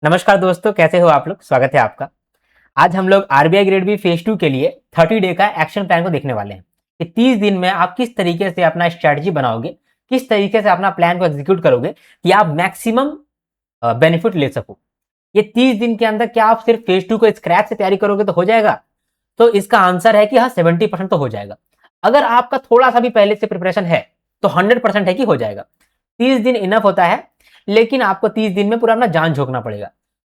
नमस्कार दोस्तों, कैसे हो आप लोग। स्वागत है आपका। आज हम लोग आरबीआई ग्रेड बी फेज 2 के लिए 30 डे का एक्शन प्लान को देखने वाले हैं कि 30 दिन में आप किस तरीके से अपना स्ट्रैटेजी बनाओगे, किस तरीके से अपना प्लान को एग्जीक्यूट करोगे कि आप मैक्सिमम बेनिफिट ले सको। ये 30 दिन के अंदर क्या आप सिर्फ फेज 2 को स्क्रैच से तैयारी करोगे तो हो जाएगा? तो इसका आंसर है कि हाँ, 70% तो हो जाएगा। अगर आपका थोड़ा सा भी पहले से प्रिपरेशन है तो 100% है कि हो जाएगा। 30 दिन इनफ होता है, लेकिन आपको 30 दिन में पूरा अपना जान झोंकना पड़ेगा।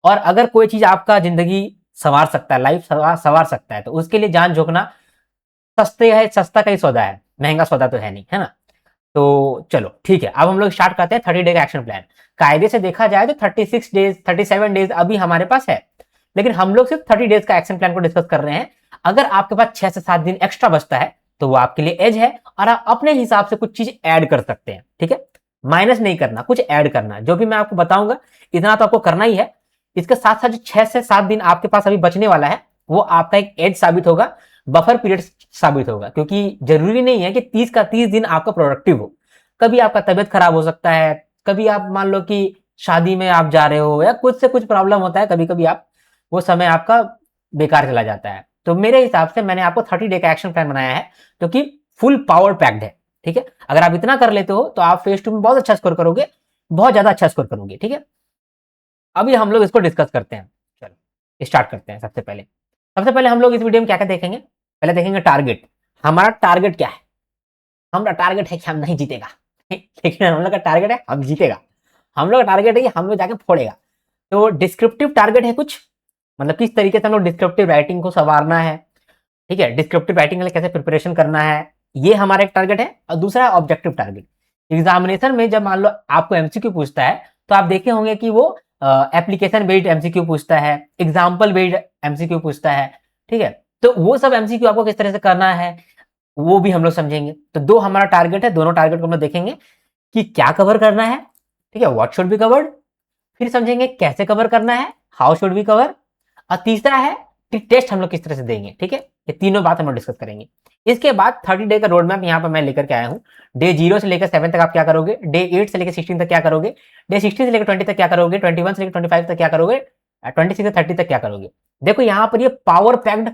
और अगर कोई चीज आपका जिंदगी संवार सकता है, लाइफ संवार सकता है, तो उसके लिए जान झोंकना सस्ते है, सस्ता का ही सौदा है, महंगा सौदा तो है नहीं, है ना। तो चलो ठीक है, अब हम लोग स्टार्ट करते हैं 30 डे का एक्शन प्लान। कायदे से देखा जाए तो 36 डेज 37 डेज अभी हमारे पास है, लेकिन हम लोग सिर्फ 30 डेज का एक्शन प्लान को डिस्कस कर रहे हैं। अगर आपके पास 6 से 7 दिन एक्स्ट्रा बचता है तो वो आपके लिए एज है, और आप अपने हिसाब से कुछ चीज ऐड कर सकते हैं। ठीक है, माइनस नहीं करना, कुछ ऐड करना। जो भी मैं आपको बताऊंगा इतना तो आपको करना ही है। इसके साथ साथ जो 6 से 7 दिन आपके पास अभी बचने वाला है वो आपका एक एज साबित होगा, बफर पीरियड साबित होगा। क्योंकि जरूरी नहीं है कि 30 का 30 दिन आपका प्रोडक्टिव हो। कभी आपका तबियत खराब हो सकता है, कभी आप मान लो कि शादी में आप जा रहे हो, या कुछ से कुछ प्रॉब्लम होता है, कभी कभी आप वो समय आपका बेकार चला जाता है। तो मेरे हिसाब से मैंने आपको 30 डे का एक्शन प्लान बनाया है जो कि फुल पावर पैक्ड है। ठीक है, अगर आप इतना कर लेते हो तो आप फेज 2 में बहुत अच्छा स्कोर करोगे, बहुत ज्यादा अच्छा स्कोर करोगे। ठीक है, अभी हम लोग इसको डिस्कस करते हैं। चलो स्टार्ट करते हैं। सबसे पहले हम लोग इस वीडियो में क्या क्या देखेंगे। पहले देखेंगे टारगेट। हमारा टारगेट क्या है? हमारा टारगेट है कि हम नहीं जीतेगा लेकिन हम लोग का टारगेट है हम जीतेगा। हम लोग का टारगेट है कि हम लोग जाके फोड़ेगा। तो डिस्क्रिप्टिव टारगेट है कुछ, मतलब किस तरीके से हम लोग डिस्क्रिप्टिव राइटिंग को संवारना है। ठीक है, डिस्क्रिप्टिव राइटिंग के लिए कैसे प्रिपरेशन करना है, ये हमारा एक टारगेट है। और दूसरा है ऑब्जेक्टिव टारगेट। एग्जामिनेशन में जब मान लो आपको एमसीक्यू पूछता है तो आप देखे होंगे कि वो एप्लीकेशन बेस्ड एमसीक्यू पूछता है, एग्जाम्पल बेस्ड एमसीक्यू पूछता है। ठीक है, तो वो सब एमसीक्यू आपको किस तरह से करना है वो भी हम लोग समझेंगे। तो दो हमारा टारगेट है, दोनों टारगेट को हम लोग देखेंगे कि क्या कवर करना है। ठीक है, व्हाट शुड बी कवर्ड। फिर समझेंगे कैसे कवर करना है, हाउ शुड बी कवर। और तीसरा है कि टेस्ट हम लोग किस तरह से देंगे। ठीक है, ये तीनों बात हम लोग डिस्कस करेंगे। इसके बाद 30 डे का रोड मैप यहाँ पर मैं लेकर के आया हूँ। डे 0 से लेकर 7 तक आप क्या करोगे, डे 8 से लेकर 16 तक क्या करोगे, डे 16 से लेकर 20 तक क्या करोगे, 21 से लेकर 25 तक क्या करोगे, 26 से 30 तक क्या करोगे। देखो यहाँ पर ये पावर पैक्ड,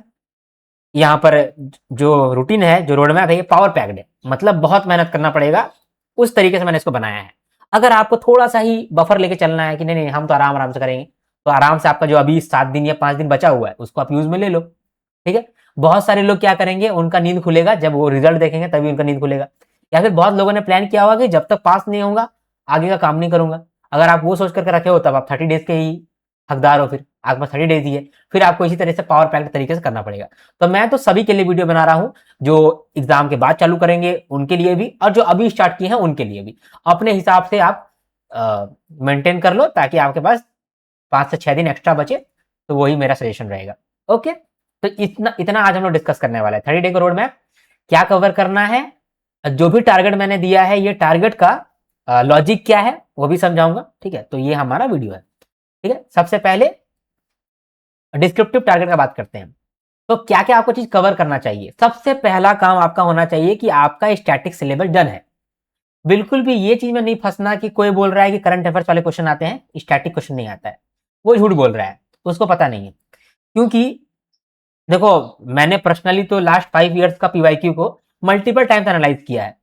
यहाँ पर जो रूटीन है, जो रोड मैप है, ये पावर पैक्ड है। मतलब बहुत मेहनत करना पड़ेगा, उस तरीके से मैंने इसको बनाया है। अगर आपको थोड़ा सा ही बफर लेके चलना है कि नहीं नहीं हम तो आराम आराम से करेंगे, तो आराम से आपका जो अभी 7 दिन या 5 दिन बचा हुआ है उसको आप यूज में ले लो। ठीक है, बहुत सारे लोग क्या करेंगे, उनका नींद खुलेगा जब वो रिजल्ट देखेंगे, तभी उनका नींद खुलेगा। या फिर बहुत लोगों ने प्लान किया होगा कि जब तक पास नहीं होगा आगे का काम नहीं करूंगा। अगर आप वो सोच करके रखे हो तब आप 30 डेज के ही हकदार हो। फिर आपके पास 30 डेज ही है, फिर आपको इसी तरह से पावर पैक्ड तरीके से करना पड़ेगा। तो मैं तो सभी के लिए वीडियो बना रहा हूं, जो एग्जाम के बाद चालू करेंगे उनके लिए भी, और जो अभी स्टार्ट किए हैं उनके लिए भी। अपने हिसाब से आप मेंटेन कर लो ताकि आपके पास 5 से 6 दिन एक्स्ट्रा बचे। तो वही मेरा सजेशन रहेगा। ओके, तो इतना इतना आज हम लोग डिस्कस करने वाला है 30 डे का रोड मैप, क्या कवर करना है, जो भी टारगेट मैंने दिया है ये टारगेट का लॉजिक क्या है वो भी समझाऊंगा। ठीक है, तो ये हमारा वीडियो है। ठीक है, सबसे पहले डिस्क्रिप्टिव टारगेट का बात करते हैं। तो क्या क्या आपको चीज कवर करना चाहिए। सबसे पहला काम आपका होना चाहिए कि आपका स्टैटिक सिलेबस डन है। बिल्कुल भी ये चीज में नहीं फंसना कि कोई बोल रहा है कि करंट अफेयर्स वाले क्वेश्चन आते हैं, स्टैटिक क्वेश्चन नहीं आता है, वो झूठ बोल रहा है, उसको पता नहीं है। क्योंकि देखो, मैंने पर्सनली तो लास्ट 5 ईयर्स का पीवाईक्यू को मल्टीपल टाइम्स एनालाइज किया है।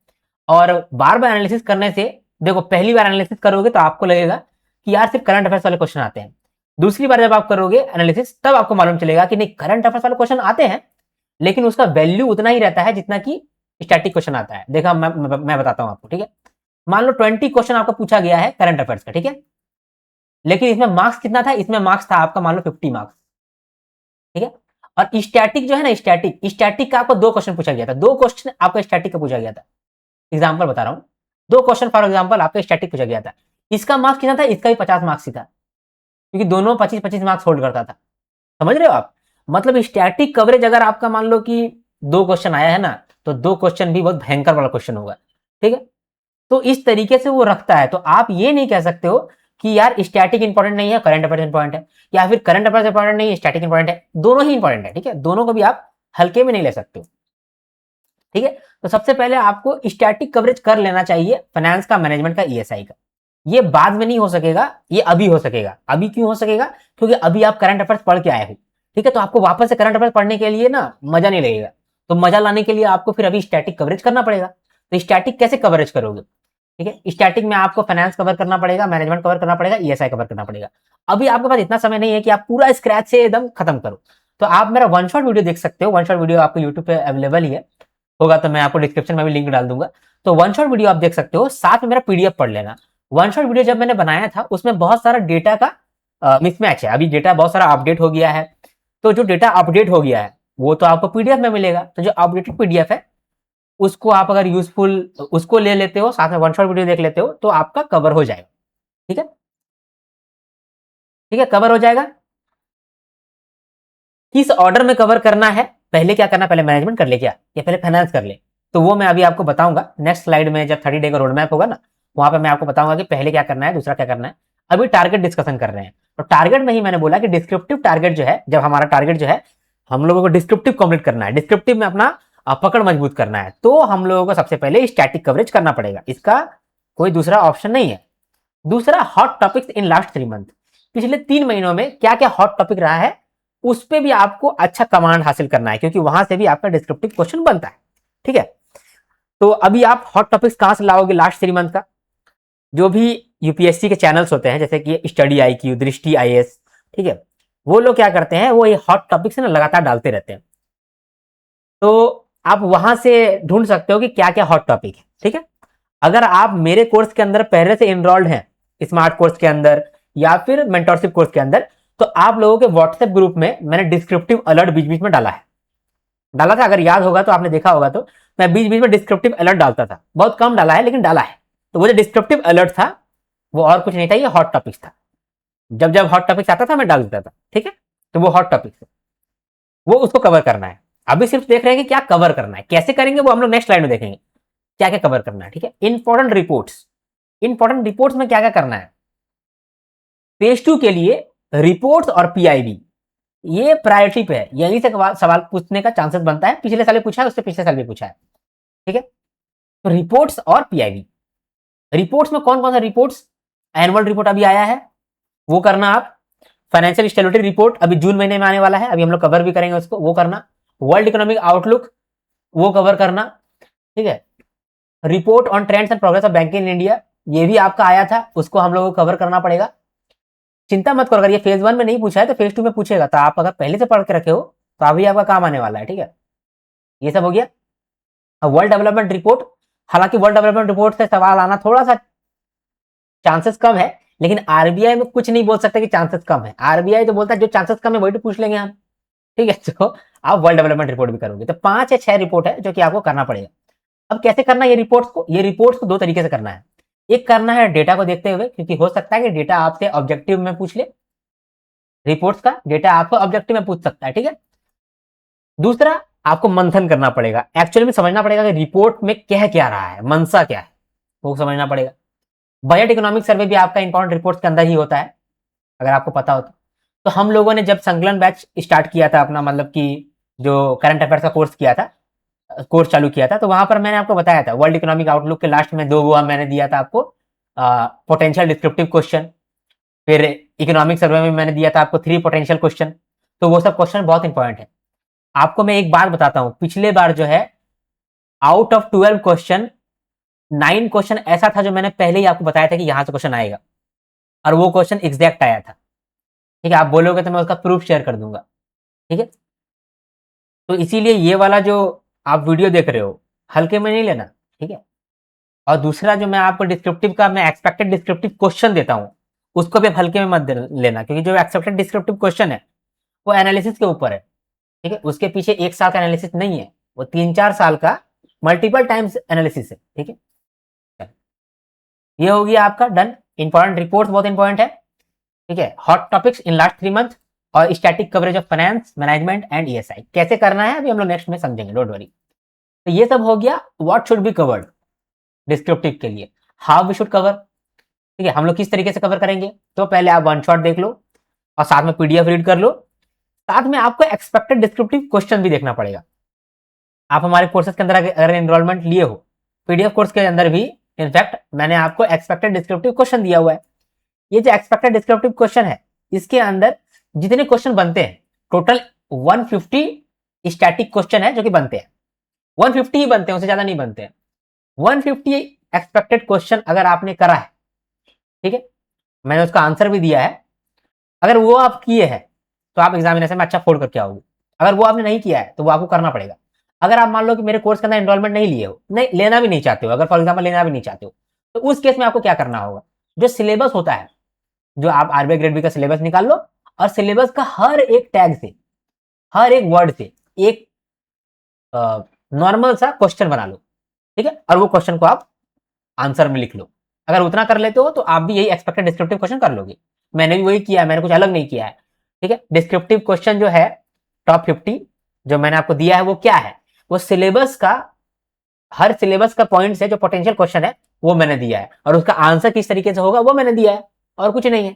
और बार बार एनालिसिस करने से, देखो पहली बार एनालिसिस करोगे तो आपको लगेगा कि यार सिर्फ करंट अफेयर्स वाले क्वेश्चन आते हैं। दूसरी बार जब आप करोगे एनालिसिस तब आपको मालूम चलेगा कि नहीं, करंट अफेयर्स वाले क्वेश्चन आते हैं, लेकिन उसका वैल्यू उतना ही रहता है जितना कि स्टैटिक क्वेश्चन आता है। देखा, मैं बताता हूं आपको। ठीक है, मान लो 20 क्वेश्चन आपको पूछा गया है करंट अफेयर्स का। ठीक है, लेकिन इसमें मार्क्स कितना था, इसमें मार्क्स था आपका मान लो 50 मार्क्स। ठीक है, और स्टैटिक जो है ना, स्टैटिक का आपको 2 क्वेश्चन पूछा गया था, 2 क्वेश्चन आपका स्टैटिक का पूछा गया था। एग्जाम्पल बता रहा हूँ, 2 क्वेश्चन फॉर एग्जाम्पल आपका स्टैटिक पूछा गया था। इसका मार्क्स कितना था, इसका भी 50 मार्क्स ही था, क्योंकि दोनों 25-25 मार्क्स होल्ड करता था। समझ रहे हो आप। मतलब स्टैटिक कवरेज अगर आपका मान लो कि 2 क्वेश्चन आया है ना, तो 2 क्वेश्चन भी बहुत भयंकर वाला क्वेश्चन होगा। ठीक है, तो इस तरीके से वो रखता है। तो आप ये नहीं कह सकते हो कि यार स्टैटिक इंपॉर्टेंट नहीं है करंट अफेयर्स इंपॉर्टेंट है, या फिर करंट अफेयर्स इंपॉर्टेंट नहीं है स्टैटिक इंपॉर्टेंट है। दोनों ही इंपॉर्टेंट है। ठीक है, दोनों को भी आप हल्के में नहीं ले सकते हो। ठीक है, तो सबसे पहले आपको स्टैटिक कवरेज कर लेना चाहिए फाइनेंस का, मैनेजमेंट का, ईएसआई का। ये बाद में नहीं हो सकेगा, ये अभी हो सकेगा। अभी क्यों हो सकेगा? क्योंकि अभी आप करंट अफेयर्स पढ़ के आए हो, ठीक है। तो आपको वापस से करंट अफेयर्स पढ़ने के लिए ना मजा नहीं लगेगा। तो मजा लाने के लिए आपको फिर अभी स्टैटिक कवरेज करना पड़ेगा। तो स्टैटिक कैसे कवरेज करोगे? ठीक है, स्टैटिक में आपको फाइनेंस कवर करना पड़ेगा, मैनेजमेंट कवर करना पड़ेगा, ईएसआई कवर करना पड़ेगा। अभी आपके पास इतना समय नहीं है कि आप पूरा स्क्रैच से एकदम खत्म करो। तो आप मेरा वन शॉट वीडियो देख सकते हो। वन शॉट वीडियो आपको यूट्यूब पे अवेलेबल ही है, होगा तो मैं आपको डिस्क्रिप्शन में भी लिंक डाल दूंगा। तो वन शॉट वीडियो आप देख सकते हो, साथ में मेरा पीडीएफ पढ़ लेना। वन शॉट वीडियो जब मैंने बनाया था उसमें बहुत सारा डेटा का मिसमैच है। अभी डेटा बहुत सारा अपडेट हो गया है। तो जो डेटा अपडेट हो गया है वो तो आपको पीडीएफ में मिलेगा। तो जो अपडेटेड पीडीएफ है उसको आप अगर यूजफुल उसको ले लेते हो, साथ में वन शॉट वीडियो देख लेते हो, तो आपका कवर हो जाएगा। ठीक है, ठीक है, कवर हो जाएगा। किस ऑर्डर में कवर करना है, पहले क्या करना, पहले मैनेजमेंट कर ले क्या, या पहले फाइनेंस कर ले? तो वो मैं अभी आपको बताऊंगा नेक्स्ट स्लाइड में, जब 30 डे का रोड मैप होगा ना, वहां पे मैं आपको बताऊंगा कि पहले क्या करना है, दूसरा क्या करना है। अभी टारगेट डिस्कशन कर रहे हैं। तो टारगेट में ही मैंने बोला कि डिस्क्रिप्टिव टारगेट जो है, जब हमारा टारगेट जो है हम लोगों को डिस्क्रिप्टिव कंप्लीट करना है, डिस्क्रिप्टिव में अपना पकड़ मजबूत करना है, तो हम लोगों को सबसे पहले स्टैटिक कवरेज करना पड़ेगा। इसका कोई दूसरा ऑप्शन नहीं है। दूसरा, hot topics in last 3 month. पिछले 3 महीनों में क्या क्या हॉट टॉपिक रहा है उस पर भी आपको अच्छा कमांड हासिल करना है, क्योंकि वहां से भी आपका डिस्क्रिप्टिव क्वेश्चन बनता है। ठीक है, तो अभी आप हॉट टॉपिक्स कहां से लाओगे लास्ट 3 मंथ का? जो भी यूपीएससी के चैनल्स होते हैं, जैसे कि स्टडी IQ, दृष्टि IAS, ठीक है, वो लोग क्या करते हैं, वो ये हॉट टॉपिक्स ना लगातार डालते रहते हैं। तो आप वहां से ढूंढ सकते हो कि क्या क्या हॉट टॉपिक है। ठीक है, अगर आप मेरे कोर्स के अंदर पहले से इनरोल्ड हैं, स्मार्ट कोर्स के अंदर या फिर मेंटरशिप कोर्स के अंदर, तो आप लोगों के व्हाट्सएप ग्रुप में मैंने डिस्क्रिप्टिव अलर्ट बीच बीच में डाला था। अगर याद होगा तो, आपने देखा होगा तो, मैं बीच बीच में डिस्क्रिप्टिव अलर्ट डालता था। बहुत कम डाला है लेकिन डाला है। तो वो जो डिस्क्रिप्टिव अलर्ट था वो और कुछ नहीं था, ये हॉट टॉपिक्स था। जब जब हॉट टॉपिक्स आता था मैं डाल देता था। ठीक है, तो वो हॉट टॉपिक्स है, वो उसको कवर करना है। अभी सिर्फ देख रहे हैं कि क्या कवर करना है, कैसे करेंगे वो हम लोग नेक्स्ट स्लाइड में देखेंगे, क्या क्या कवर करना है। ठीक है, इंपॉर्टेंट रिपोर्ट्स। इंपॉर्टेंट रिपोर्ट्स में क्या क्या करना है? फेज 2 के लिए रिपोर्ट्स और PIB ये प्रायोरिटी पे है। यहीं से सवाल पूछने का चांसेस बनता है। पिछले साल भी पूछा है, उससे पिछले साल भी पूछा है। ठीक है, तो रिपोर्ट्स और PIB। रिपोर्ट्स में कौन कौन सा रिपोर्ट्स? एनुअल रिपोर्ट अभी आया है, वो करना आप। फाइनेंशियल स्टेबिलिटी रिपोर्ट अभी जून महीने में आने वाला है, अभी हम लोग कवर भी करेंगे उसको, वो करना। वर्ल्ड इकोनॉमिक आउटलुक वो कवर करना। ठीक है, report on trends and progress of banking in India, ये भी आपका आया था, उसको हम लोगों को कवर करना पड़ेगा। चिंता मत करो, अगर ये फेज 1 में नहीं पूछा है तो फेज 2 में पूछेगा। तो आप अगर पहले से पढ़ के रखे हो तो अभी आपका काम आने वाला है। ठीक है, ये सब हो गया। अब वर्ल्ड डेवलपमेंट रिपोर्ट, हालांकि वर्ल्ड डेवलपमेंट रिपोर्ट से सवाल आना थोड़ा सा चांसेस कम है, लेकिन आरबीआई में कुछ नहीं बोल सकते कि चांसेस कम है। आरबीआई तो बोलता है जो चांसेस कम है वही तो पूछ लेंगे हम। ठीक है, तो आप वर्ल्ड डेवलपमेंट रिपोर्ट भी करोगे। तो 5 या 6 रिपोर्ट है जो कि आपको करना पड़ेगा। अब कैसे करना है ये रिपोर्ट्स को? ये रिपोर्ट्स को 2 तरीके से करना है। एक करना है डेटा को देखते हुए, क्योंकि हो सकता है कि डेटा आपसे ऑब्जेक्टिव में पूछ ले, रिपोर्ट्स का डेटा आपको ऑब्जेक्टिव में पूछ सकता है। ठीक है, दूसरा, आपको मंथन करना पड़ेगा, एक्चुअली में समझना पड़ेगा कि रिपोर्ट में कह क्या रहा है, मंशा क्या है, वो समझना पड़ेगा। बजट इकोनॉमिक सर्वे भी आपका इंपॉर्टेंट रिपोर्ट्स के अंदर ही होता है, अगर आपको पता हो तो हम लोगों ने जब संकलन बैच स्टार्ट किया था अपना, मतलब कि जो करंट अफेयर्स का कोर्स किया था, कोर्स चालू किया था, तो वहां पर मैंने आपको बताया था वर्ल्ड इकोनॉमिक आउटलुक के लास्ट में 2 वो मैंने दिया था आपको पोटेंशियल डिस्क्रिप्टिव क्वेश्चन। फिर इकोनॉमिक सर्वे में मैंने दिया था आपको 3 पोटेंशियल क्वेश्चन। तो वो सब क्वेश्चन बहुत इंपॉर्टेंट है। आपको मैं एक बात बताता हूं, पिछले बार जो है आउट ऑफ 12 क्वेश्चन 9 क्वेश्चन ऐसा था जो मैंने पहले ही आपको बताया था कि यहां से क्वेश्चन आएगा, और वो क्वेश्चन एग्जैक्ट आया था। ठीक है, आप बोलोगे तो मैं उसका प्रूफ शेयर कर दूंगा। ठीक है, तो इसीलिए ये वाला जो आप वीडियो देख रहे हो हल्के में नहीं लेना। ठीक है, और दूसरा जो मैं आपको डिस्क्रिप्टिव का मैं एक्सपेक्टेड डिस्क्रिप्टिव क्वेश्चन देता हूं, उसको भी आप हल्के में मत लेना, क्योंकि जो एक्सपेक्टेड डिस्क्रिप्टिव क्वेश्चन है वो एनालिसिस के ऊपर है। ठीक है, उसके पीछे 1 साल का एनालिसिस नहीं है, वो 3-4 साल का मल्टीपल टाइम्स एनालिसिस है। ठीक है, ये हो गया आपका डन। इंपॉर्टेंट रिपोर्ट्स बहुत इंपॉर्टेंट है। ठीक है, hot topics in last 3 month, और static coverage of finance, management and ESI कैसे करना है अभी हम लोग नेक्स्ट में समझेंगे, डोंट वरी। तो ये सब हो गया what should be covered descriptive के लिए, हाउ वी शुड कवर। ठीक है, हम लोग किस तरीके से कवर करेंगे, तो पहले आप वन शॉट देख लो और साथ में पीडीएफ रीड कर लो। साथ में आपको एक्सपेक्टेड डिस्क्रिप्टिव क्वेश्चन भी देखना पड़ेगा। आप हमारे कोर्सेज के अंदर अगर एनरोलमेंट लिए हो, पीडीएफ कोर्स के अंदर भी इनफैक्ट मैंने आपको एक्सपेक्टेड डिस्क्रिप्टिव क्वेश्चन दिया हुआ है। ये जो एक्सपेक्टेड डिस्क्रिप्टिव क्वेश्चन है, इसके अंदर जितने क्वेश्चन बनते हैं टोटल 150 स्टैटिक क्वेश्चन है जो कि बनते हैं। 150 ही बनते हैं, उससे ज्यादा नहीं बनते हैं। 150 एक्सपेक्टेड क्वेश्चन अगर आपने करा है, ठीक है, मैंने उसका आंसर भी दिया है, अगर वो आप किए हैं तो आप एग्जामिनेशन में अच्छा फोड़ करके आओगे। अगर वो आपने नहीं किया है तो वो आपको करना पड़ेगा। अगर आप मान लो कि मेरे कोर्स के अंदर एनरोलमेंट नहीं लिए हो, नहीं लेना भी नहीं चाहते हो, अगर फॉर एग्जाम्पल लेना भी नहीं चाहते हो, तो उस केस में आपको क्या करना होगा, जो सिलेबस होता है, जो आप आरबीआई ग्रेड बी का सिलेबस निकाल लो और सिलेबस का हर एक टैग से, हर एक वर्ड से एक नॉर्मल सा क्वेश्चन बना लो, ठीक है, और वो क्वेश्चन को आप आंसर में लिख लो। अगर उतना कर लेते हो तो आप भी यही एक्सपेक्टेड डिस्क्रिप्टिव क्वेश्चन कर लोगे। मैंने भी वही किया है, मैंने कुछ अलग नहीं किया है, ठीक है। डिस्क्रिप्टिव क्वेश्चन जो है टॉप 50 जो मैंने आपको दिया है वो क्या है, वो सिलेबस का, हर सिलेबस का पॉइंट से जो पोटेंशियल क्वेश्चन है वो मैंने दिया है, और उसका आंसर किस तरीके से होगा वो मैंने दिया है, और कुछ नहीं है,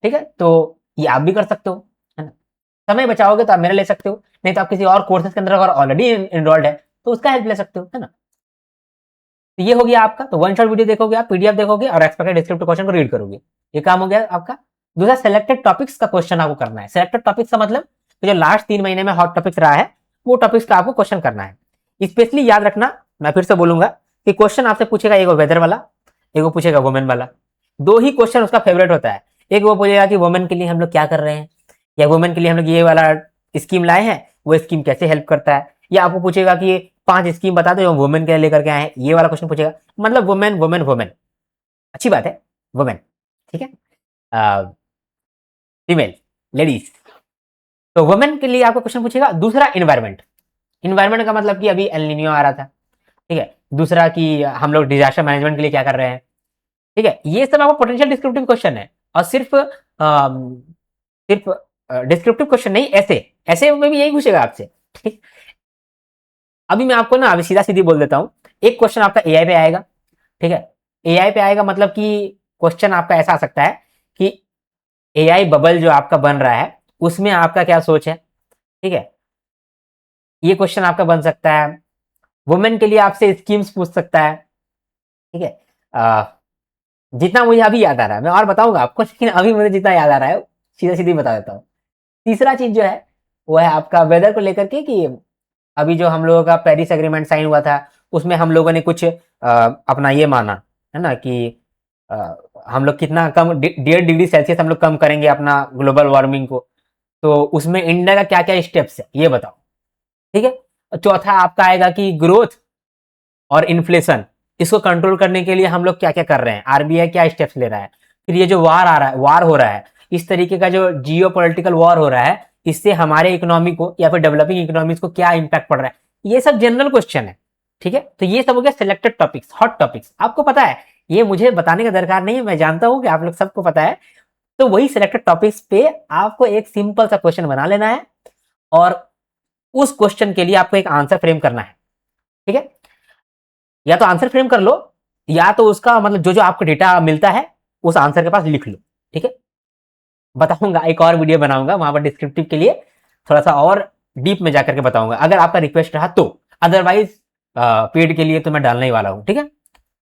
ठीक है। तो ये आप भी कर सकते हो, है ना। समय बचाओगे तो आप मेरा ले सकते हो, नहीं तो आप किसी और कोर्सेज के अंदर अगर ऑलरेडी इनरोल्ड है तो उसका हेल्प ले सकते हो, है ना। तो ये हो गया आपका। तो वन शॉट वीडियो देखोगे, आप पीडीएफ देखोगे और एक्सपेक्टेड डिस्क्रिप्टिव क्वेश्चन को रीड करोगे, ये काम हो गया आपका। दूसरा, सिलेक्टेड टॉपिक्स का क्वेश्चन आपको करना है। सिलेक्टेड टॉपिक्स का मतलब जो लास्ट 3 महीने में हॉट टॉपिक्स रहा है वो टॉपिक्स का आपको क्वेश्चन करना है। स्पेशली याद रखना, मैं फिर से बोलूंगा कि क्वेश्चन आपसे पूछेगा, एक वेदर वाला, एक पूछेगा वुमेन वाला। दो ही क्वेश्चन उसका फेवरेट होता है। एक वो पूछेगा कि वुमेन के लिए हम लोग क्या कर रहे हैं, या वुमेन के लिए हम लोग ये वाला स्कीम लाए हैं, वो स्कीम कैसे हेल्प करता है, या आपको पूछेगा कि 5 स्कीम बता दो जो वुमेन के लिए लेकर के आए हैं, ये वाला क्वेश्चन पूछेगा। मतलब वुमेन वुमेन वुमेन, अच्छी बात है, वुमेन, ठीक है, फीमेल, लेडीज। तो वुमेन के लिए आपको क्वेश्चन पूछेगा। दूसरा, इन्वायरमेंट। इन्वायरमेंट का मतलब कि अभी एल नीनो आ रहा था, ठीक है। दूसरा कि हम लोग डिजास्टर मैनेजमेंट के लिए क्या कर रहे हैं, ठीक है। ये सब आपको पोटेंशियल डिस्क्रिप्टिव क्वेश्चन है, और सिर्फ डिस्क्रिप्टिव क्वेश्चन नहीं, ऐसे ऐसे में भी यही पूछेगा आपसे, ठीक। अभी मैं आपको ना अभी सीधा सीधी बोल देता हूँ। एक क्वेश्चन आपका एआई पे आएगा, ठीक है। एआई पे आएगा मतलब कि क्वेश्चन आपका ऐसा आ सकता है कि एआई बबल जो आपका बन रहा है उसमें आपका क्या सोच है, ठीक है, ये क्वेश्चन आपका बन सकता है। वुमेन के लिए आपसे स्कीम्स पूछ सकता है, ठीक है। जितना मुझे अभी याद आ रहा है, मैं और बताऊंगा आपको, लेकिन अभी मुझे जितना याद आ रहा है सीधा सीधी बता देता हूँ। तीसरा चीज जो है वो है आपका वेदर को लेकर के, कि अभी जो हम लोगों का पेरिस एग्रीमेंट साइन हुआ था उसमें हम लोगों ने कुछ अपना ये माना है ना कि अ, हम लोग कितना कम 1.5 डिग्री सेल्सियस हम लोग कम करेंगे अपना ग्लोबल वार्मिंग को। तो उसमें इंडिया का क्या क्या स्टेप्स है ये बताओ, ठीक है। चौथा आपका आएगा कि ग्रोथ और इन्फ्लेशन, इसको कंट्रोल करने के लिए हम लोग क्या क्या कर रहे हैं, आरबीआई क्या स्टेप्स ले रहा है। फिर ये जो वार आ रहा है, वार हो रहा है, इस तरीके का जो जियो पॉलिटिकल वॉर हो रहा है, इससे हमारे इकोनॉमी को या फिर डेवलपिंग इकोनॉमीज को क्या इंपैक्ट पड़ रहा है। ये सब जनरल क्वेश्चन है, ठीक है। तो ये सब हो गया सिलेक्टेड टॉपिक्स, हॉट टॉपिक्स। आपको पता है, ये मुझे बताने का दरकार नहीं है, मैं जानता हूं कि आप लोग सबको पता है। तो वही सिलेक्टेड टॉपिक्स पे आपको एक सिंपल सा क्वेश्चन बना लेना है, और उस क्वेश्चन के लिए आपको एक आंसर फ्रेम करना है, ठीक है। या तो आंसर फ्रेम कर लो, या तो उसका मतलब जो जो आपको डेटा मिलता है उस आंसर के पास लिख लो, ठीक है। बताऊंगा, एक और वीडियो बनाऊंगा वहां पर डिस्क्रिप्टिव के लिए थोड़ा सा और डीप में जाकर के बताऊंगा, अगर आपका रिक्वेस्ट रहा तो। अदरवाइज पेड के लिए तो मैं डालने ही वाला हूं, ठीक है।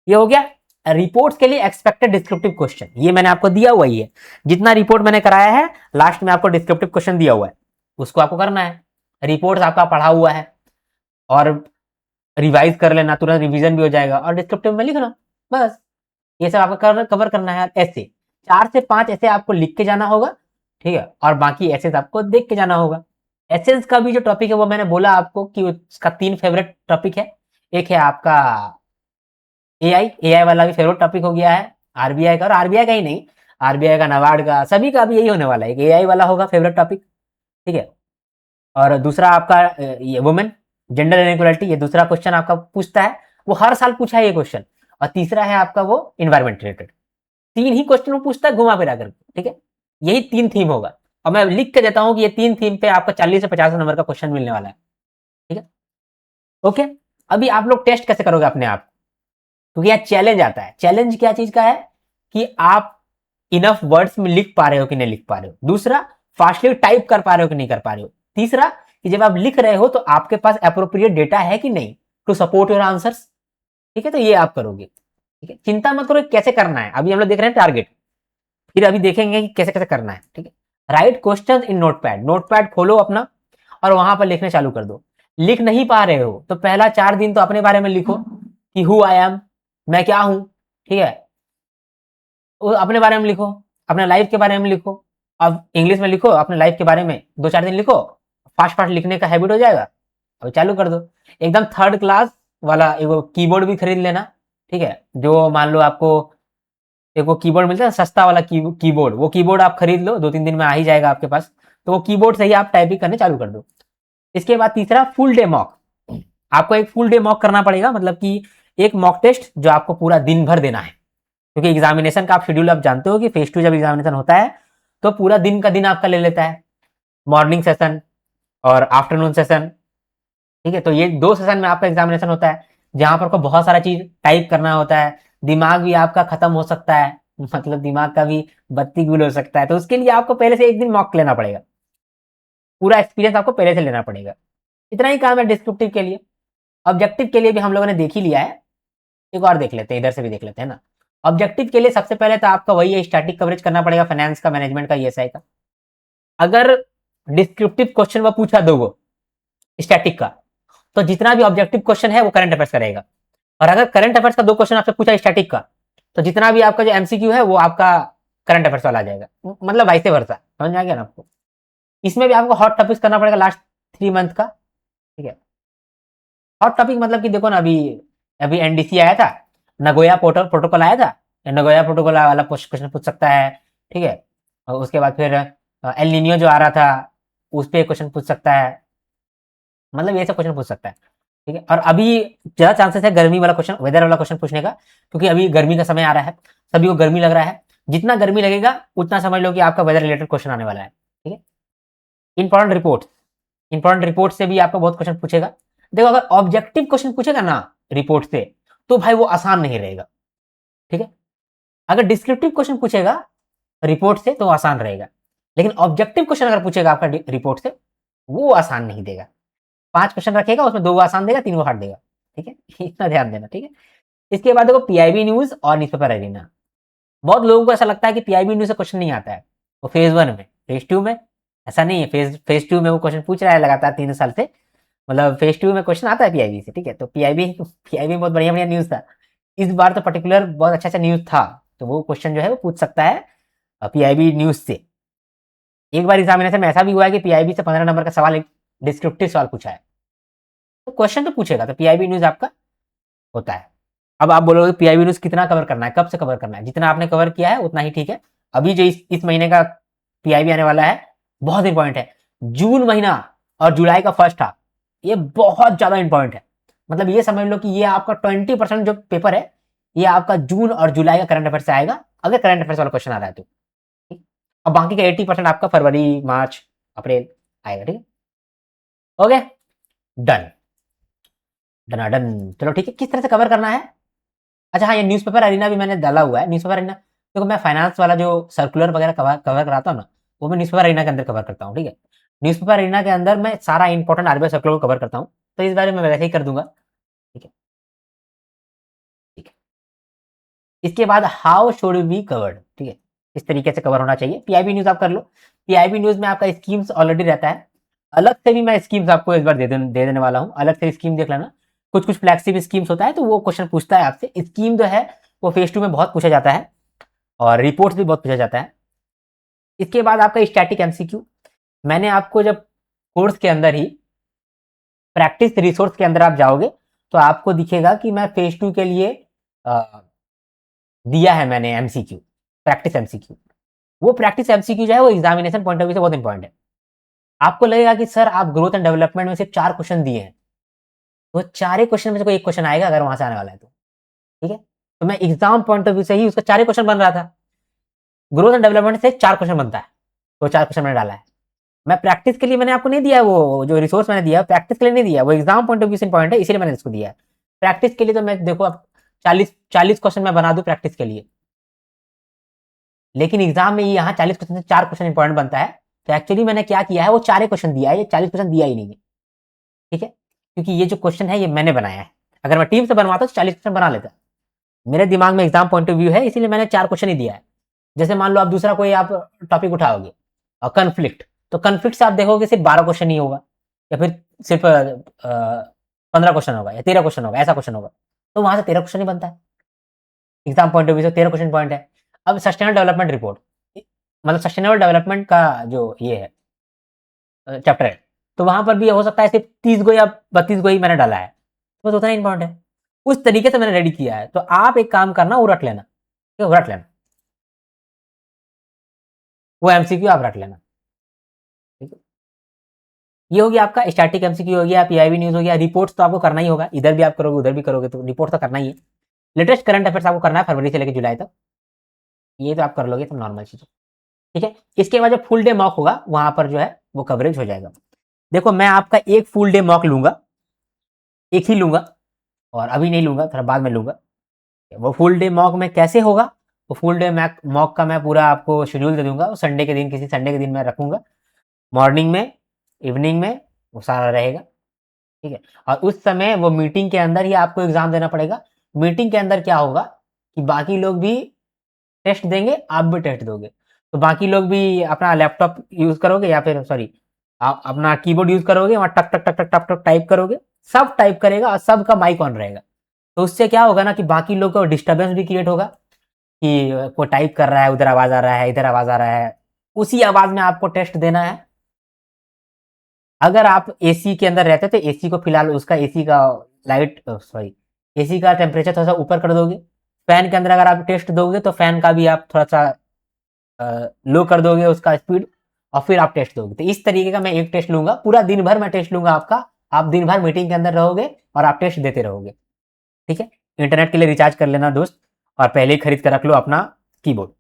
ये हो गया रिपोर्ट्स के लिए एक्सपेक्टेड डिस्क्रिप्टिव क्वेश्चन, ये मैंने आपको दिया हुआ ही है। जितना रिपोर्ट मैंने कराया है लास्ट में आपको डिस्क्रिप्टिव क्वेश्चन दिया हुआ है, उसको आपको करना है। रिपोर्ट आपका पढ़ा हुआ है और रिवाइज कर लेना, तुरंत रिवीजन भी हो जाएगा, और डिस्क्रिप्टिव में लिखना, बस। ये सब आपको कवर करना है। ऐसे 4 से 5 ऐसे आपको लिख के जाना होगा, ठीक है, और बाकी ऐसे आपको देख के जाना होगा। एसेंस का भी जो टॉपिक है वो मैंने बोला आपको कि उसका 3 फेवरेट टॉपिक है। एक है आपका एआई, एआई वाला भी फेवरेट टॉपिक हो गया है आरबीआई का, और आरबीआई का ही नहीं, आरबीआई का, नाबार्ड का, सभी का भी यही होने वाला है, एआई वाला होगा फेवरेट टॉपिक, ठीक है। और दूसरा आपका ये वुमेन, जेंडर इनइक्वालिटी, ये दूसरा क्वेश्चन आपका पूछता है, वो हर साल पूछा है ये क्वेश्चन। और तीसरा है आपका वो इन्वायरमेंट रिलेटेड। 3 ही क्वेश्चन वो पूछता है घुमा फिरा कर, ठीक है। यही 3 थीम होगा, और मैं लिख के देता हूं कि ये 3 थीम पे आपका 40 से 50 नंबर का क्वेश्चन मिलने वाला है, ठीक है। ओके। अभी आप लोग टेस्ट कैसे करोगे अपने आप, क्योंकि यहाँ चैलेंज आता है। चैलेंज क्या चीज का है कि आप इनफ वर्ड्स में लिख पा रहे हो कि नहीं लिख पा रहे हो। दूसरा, फास्टली टाइप कर पा रहे हो कि नहीं कर पा रहे हो। तीसरा, कि जब आप लिख रहे हो तो आपके पास अप्रोप्रिएट डेटा है कि नहीं टू सपोर्ट योर आंसर्स, ठीक है। तो ये आप करोगे। ठीक है, चिंता मत करो कैसे करना है, अभी हम लोग देख रहे हैं टारगेट, फिर अभी देखेंगे कि कैसे कैसे करना है। ठीक है, right question in notepad, notepad खोलो अपना और वहां पर लिखने चालू कर दो। लिख नहीं पा रहे हो तो पहला 4 दिन तो अपने बारे में लिखो कि हु आई एम, मैं क्या हूं। ठीक है, वो अपने बारे में लिखो, अपने लाइफ के बारे में लिखो। अब इंग्लिश में लिखो अपने लाइफ के बारे में, 2-4 दिन लिखो, फास्ट फास्ट लिखने का हैबिट हो जाएगा। अब चालू कर दो, एकदम थर्ड क्लास वाला एगो कीबोर्ड भी खरीद लेना। ठीक है, जो मान लो आपको एक वो कीबोर्ड मिलता है सस्ता वाला कीबोर्ड, वो कीबोर्ड आप खरीद लो, 2-3 दिन में आ ही जाएगा आपके पास। तो वो कीबोर्ड से ही आप टाइपिंग करने चालू कर दो। इसके बाद तीसरा फुल डे मॉक, आपको एक फुल डे मॉक करना पड़ेगा, मतलब कि एक मॉक टेस्ट जो आपको पूरा दिन भर देना है, क्योंकि एग्जामिनेशन का आप शेड्यूल आप जानते हो कि फेज 2 जब एग्जामिनेशन होता है तो पूरा दिन का दिन आपका ले लेता है, मॉर्निंग सेशन और आफ्टरनून सेशन। ठीक है, तो ये 2 सेशन में आपका एग्जामिनेशन होता है, जहां पर आपको बहुत सारा चीज टाइप करना होता है, दिमाग भी आपका खत्म हो सकता है, मतलब दिमाग का भी बत्ती गुल हो सकता है। तो उसके लिए आपको पहले से एक दिन मॉक लेना पड़ेगा, पूरा एक्सपीरियंस आपको पहले से लेना पड़ेगा। इतना ही काम है डिस्क्रिप्टिव के लिए। ऑब्जेक्टिव के लिए भी हम लोगों ने देख ही लिया है, एक और देख लेते हैं, इधर से भी देख लेते हैं ना। ऑब्जेक्टिव के लिए सबसे पहले तो आपका वही है, स्टैटिक कवरेज करना पड़ेगा, फाइनेंस का, मैनेजमेंट का, ईएसआई का। अगर डिस्क्रिप्टिव क्वेश्चन वो पूछा दो वो स्टैटिक का, तो जितना भी ऑब्जेक्टिव क्वेश्चन है वो करंट अफेयर्स का रहेगा। और अगर करंट अफेयर्स का 2 क्वेश्चन आपसे पूछा स्टैटिक का, तो जितना भी आपका जो एमसीक्यू है वो आपका करंट अफेयर्स वाला आ जाएगा, मतलब वाइसे वर्सा। समझ में आ गया ना आपको? इसमें भी आपको हॉट टॉपिक्स करना पड़ेगा लास्ट 3 मंथ का। ठीक है, हॉट टॉपिक मतलब कि देखो ना, अभी अभी एनडीसी आया था, नगोया प्रोटोकॉल आया था, नगोया प्रोटोकॉल वाला क्वेश्चन पूछ सकता है। ठीक है, और उसके बाद फिर एल निनियो जो आ रहा था उस पर क्वेश्चन पूछ सकता है, मतलब ये सब क्वेश्चन पूछ सकता है। ठीक है, और अभी ज्यादा चांसेस है गर्मी वाला क्वेश्चन, वेदर वाला क्वेश्चन पूछने का, क्योंकि अभी गर्मी का समय आ रहा है, सभी को गर्मी लग रहा है। जितना गर्मी लगेगा उतना समझ लो कि आपका वेदर रिलेटेड क्वेश्चन आने वाला है। ठीक है, इंपॉर्टेंट रिपोर्ट, इंपॉर्टेंट रिपोर्ट से भी आपको बहुत क्वेश्चन पूछेगा। देखो अगर ऑब्जेक्टिव क्वेश्चन पूछेगा ना रिपोर्ट से, तो भाई वो आसान नहीं रहेगा। ठीक है, अगर डिस्क्रिप्टिव क्वेश्चन पूछेगा रिपोर्ट से तो आसान रहेगा, लेकिन ऑब्जेक्टिव क्वेश्चन अगर पूछेगा आपका रिपोर्ट से, वो आसान नहीं देगा। 5 क्वेश्चन रखेगा, उसमें 2 आसान देगा, 3 हार्ड देगा। ठीक है, इतना ध्यान देना। ठीक है, इसके बाद देखो पीआईबी न्यूज और न्यूज़पेपर एरिना। बहुत लोगों को ऐसा लगता है कि पीआईबी न्यूज से क्वेश्चन नहीं आता है, वो फेज 1 में, फेज 2 में ऐसा नहीं है। फेज 2 में वो क्वेश्चन पूछ रहा है लगातार 3 साल से, मतलब फेज 2 में क्वेश्चन आता है पीआईबी से। ठीक है, तो पीआईबी पीआईबी बहुत बढ़िया बढ़िया न्यूज था इस बार, तो पर्टिकुलर बहुत अच्छा अच्छा न्यूज था, तो वो क्वेश्चन जो है वो पूछ सकता है पीआईबी न्यूज से। एक बार एग्जामिनेशन में ऐसा भी हुआ है कि पीआईबी से 15 नंबर का सवाल, एक डिस्क्रिप्टिव सवाल पूछा है, तो क्वेश्चन तो पूछेगा, तो पीआईबी न्यूज आपका होता है। अब आप बोलोगे पीआईबी न्यूज कितना कवर करना है, कब से कवर करना है, जितना आपने कवर किया है उतना ही ठीक है। अभी जो इस महीने का पीआईबी आने वाला है बहुत इंपॉर्टेंट है, जून महीना और जुलाई का फर्स्ट हाफ, ये बहुत ज्यादा इंपॉर्टेंट है। मतलब ये समझ लो कि ये आपका 20% जो पेपर है, ये आपका जून और जुलाई का करंट अफेयर से आएगा, अगर करंट अफेयर्स वाला क्वेश्चन आ रहा है तो। ठीक? और बाकी का 80% आपका फरवरी, मार्च, अप्रैल आएगा। ठीक है, ओके, डन, डन। चलो ठीक है, किस तरह से कवर करना है। अच्छा हाँ, ये न्यूज़पेपर अरीना भी मैंने डाला हुआ है। न्यूज़पेपर अरीना देखो, मैं फाइनेंस वाला जो सर्कुलर वगैरह कवर कराता हूँ ना, वो मैं न्यूज़पेपर अरीना के अंदर कवर करता हूँ। ठीक है, न्यूज़पेपर अरीना के अंदर मैं सारा इंपॉर्टेंट आरबीआई सर्कुलर को कवर करता हूँ, तो इस बारे में मैं वैसे ही कर दूंगा। ठीक है, ठीक है। इसके बाद हाउ शुड बी कवर्ड, ठीक है, इस तरीके से कवर होना चाहिए। पीआईबी न्यूज आप कर लो, पीआईबी न्यूज में आपका स्कीम्स ऑलरेडी रहता है, अलग से भी मैं स्कीम्स आपको इस बार दे देने वाला हूँ, अलग से स्कीम देख लेना। कुछ कुछ फ्लैगशिप स्कीम्स होता है, तो वो क्वेश्चन पूछता है आपसे, स्कीम जो है वो फेज 2 में बहुत पूछा जाता है, और रिपोर्ट्स भी बहुत पूछा जाता है। इसके बाद आपका स्टैटिक एमसीक्यू, मैंने आपको जब कोर्स के अंदर ही प्रैक्टिस रिसोर्स के अंदर आप जाओगे तो आपको दिखेगा कि मैं फेज 2 के लिए दिया है मैंने एमसीक्यू, प्रैक्टिस एमसीक्यू। वो प्रैक्टिस एमसीक्यू जो है वो एग्जामिनेशन पॉइंट ऑफ व्यू से बहुत इंपॉर्टेंट है। आपको लगेगा कि सर आप ग्रोथ एंड डेवलपमेंट में सिर्फ 4 क्वेश्चन दिए हैं, तो 4 क्वेश्चन में से कोई एक क्वेश्चन आएगा अगर वहां से आने वाला है तो। ठीक है, तो मैं एग्जाम पॉइंट ऑफ व्यू से ही उसका 4 क्वेश्चन बन रहा था, ग्रोथ एंड डेवलपमेंट से 4 क्वेश्चन बनता है, तो 4 क्वेश्चन मैंने डाला है। मैं प्रैक्टिस के लिए मैंने आपको नहीं दिया, वो जो रिसोर्स मैंने दिया प्रैक्टिस के लिए नहीं दिया, वो एग्जाम पॉइंट ऑफ व्यू से इंपॉर्टेंट है, इसलिए मैंने इसको दिया है। प्रैक्टिस के लिए तो मैं देखो अब 40 क्वेश्चन मैं बना दूं प्रैक्टिस के लिए, लेकिन एग्जाम में यहाँ 40 क्वेश्चन से 4 क्वेश्चन इंपॉर्टेंट बनता है, तो एक्चुअली मैंने क्या किया है, वो 4 क्वेश्चन दिया है, ये 40 क्वेश्चन दिया ही नहीं है। ठीक है, क्योंकि ये जो क्वेश्चन है ये मैंने बनाया है, अगर मैं टीम से बनवाता तो 40 क्वेश्चन बना लेता, मेरे दिमाग में एग्जाम पॉइंट ऑफ व्यू है, इसीलिए मैंने 4 क्वेश्चन ही दिया है। जैसे मान लो आप दूसरा कोई आप टॉपिक उठाओगे और कन्फ्लिक्ट, तो कन्फ्लिक्ट से आप देखोगे सिर्फ 12 क्वेश्चन ही होगा, या फिर सिर्फ 15 क्वेश्चन होगा या 13 क्वेश्चन होगा, ऐसा क्वेश्चन होगा। तो वहां से 13 क्वेश्चन ही बनता है, एग्जाम पॉइंट ऑफ व्यू से 13 क्वेश्चन पॉइंट है। अब सस्टेनेबल डेवलपमेंट रिपोर्ट, मतलब सस्टेनेबल डेवलपमेंट का जो ये है चैप्टर है, तो वहां पर भी हो सकता है सिर्फ 30 गो या 32 गो ही मैंने डाला है, बस उतना ही इंपॉर्टेंट है। उस तरीके से मैंने रेडी किया है। तो आप एक काम करना, वो रट लेना, ठीक है, वो रट लेना, वो एमसीक्यू आप रट लेना, ठीक है। ये हो गया आपका स्टैटिक एमसीक्यू हो गया, पीआईबी न्यूज हो गया। रिपोर्ट्स तो आपको करना ही होगा, इधर भी आप करोगे उधर भी करोगे, तो रिपोर्ट तो करना ही है। लेटेस्ट करंट अफेयर्स आपको करना है फरवरी से लेकर जुलाई तक, ये तो आप कर लोगे, तो नॉर्मल चीज है, ठीक है। इसके बाद जब फुल डे मॉक होगा, वहां पर जो है वो कवरेज हो जाएगा। देखो मैं आपका एक फुल डे मॉक लूंगा, एक ही लूंगा, और अभी नहीं लूंगा, थोड़ा बाद में लूंगा। वो फुल डे मॉक में कैसे होगा, वो फुल डे मॉक का मैं पूरा आपको शेड्यूल दे दूंगा, संडे के दिन, किसी संडे के दिन मैं रखूंगा, मॉर्निंग में, इवनिंग में, वो सारा रहेगा, ठीक है। और उस समय वो मीटिंग के अंदर ही आपको एग्जाम देना पड़ेगा। मीटिंग के अंदर क्या होगा कि बाकी लोग भी टेस्ट देंगे, आप भी टेस्ट दोगे, तो बाकी लोग भी अपना लैपटॉप यूज करोगे, या फिर सॉरी आप अपना कीबोर्ड यूज करोगे, वहां टक टक टक टक टक टक टाइप करोगे, सब टाइप करेगा और सबका माइक ऑन रहेगा। तो उससे क्या होगा ना कि बाकी लोग को डिस्टर्बेंस भी क्रिएट होगा, कि कोई टाइप कर रहा है, उधर आवाज आ रहा है, इधर आवाज आ रहा है, उसी आवाज में आपको टेस्ट देना है। अगर आप एसी के अंदर रहते तो एसी को फिलहाल उसका एसी का लाइट सॉरी एसी का टेम्परेचर थोड़ा सा ऊपर कर दोगे। फैन के अंदर अगर आप टेस्ट दोगे तो फैन का भी आप थोड़ा सा लो कर दोगे उसका स्पीड, और फिर आप टेस्ट दोगे। तो इस तरीके का मैं एक टेस्ट लूंगा, पूरा दिन भर मैं टेस्ट लूंगा आपका। आप दिन भर मीटिंग के अंदर रहोगे और आप टेस्ट देते रहोगे, ठीक है। इंटरनेट के लिए रिचार्ज कर लेना दोस्त, और पहले ही खरीद कर रख लो अपना कीबोर्ड,